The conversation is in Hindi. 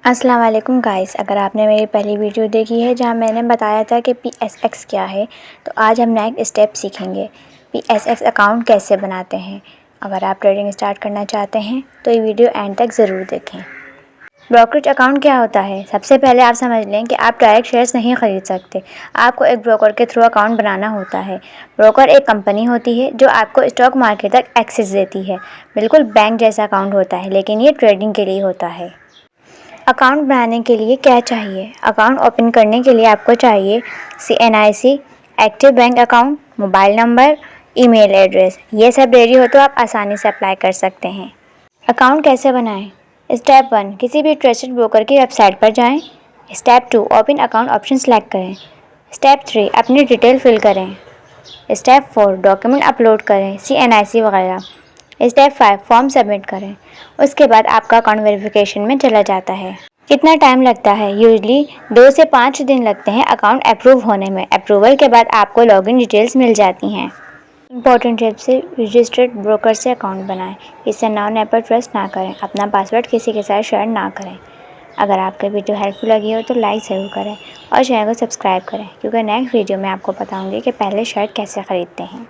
अस्सलाम वालेकुम गाइस, अगर आपने मेरी पहली वीडियो देखी है जहां मैंने बताया था कि PSX क्या है, तो आज हम नेक्स्ट स्टेप सीखेंगे PSX अकाउंट कैसे बनाते हैं। अगर आप ट्रेडिंग स्टार्ट करना चाहते हैं तो ये वीडियो एंड तक ज़रूर देखें। ब्रोकरेज अकाउंट क्या होता है? सबसे पहले आप समझ लें कि आप डायरेक्ट शेयर्स नहीं ख़रीद सकते, आपको एक ब्रोकर के थ्रू अकाउंट बनाना होता है। ब्रोकर एक कंपनी होती है जो आपको स्टॉक मार्केट तक एक्सेस देती है। बिल्कुल बैंक जैसा अकाउंट होता है, लेकिन ये ट्रेडिंग के लिए होता है। अकाउंट बनाने के लिए क्या चाहिए? अकाउंट ओपन करने के लिए आपको चाहिए CNIC, active bank account, mobile number, email address. ये सब रेडी हो तो आप आसानी से अप्लाई कर सकते हैं। अकाउंट कैसे बनाएं? स्टेप 1, किसी भी ट्रस्टेड ब्रोकर की वेबसाइट पर जाएं। Step 2, open account option select करें। स्टेप 3, अपनी डिटेल फिल करें। स्टेप 4, डॉक्यूमेंट अपलोड करें, CNIC वगैरह। स्टेप 5, फॉर्म सबमिट करें। उसके बाद आपका अकाउंट वेरिफिकेशन में चला जाता है। कितना टाइम लगता है? यूजली 2 से 5 दिन लगते हैं अकाउंट अप्रूव होने में। अप्रूवल के बाद आपको लॉगिन डिटेल्स मिल जाती हैं। इंपॉर्टेंट टिप्स से रजिस्टर्ड ब्रोकर से अकाउंट बनाएं। इससे नॉन ऐप पर ट्रस्ट ना करें। अपना पासवर्ड किसी के साथ शेयर ना करें। अगर आपकी वीडियो हेल्पफुल लगी हो तो लाइक ज़रूर करें और चैनल को सब्सक्राइब करें, क्योंकि नेक्स्ट वीडियो में आपको बताऊंगी कि पहले शर्ट कैसे ख़रीदते हैं।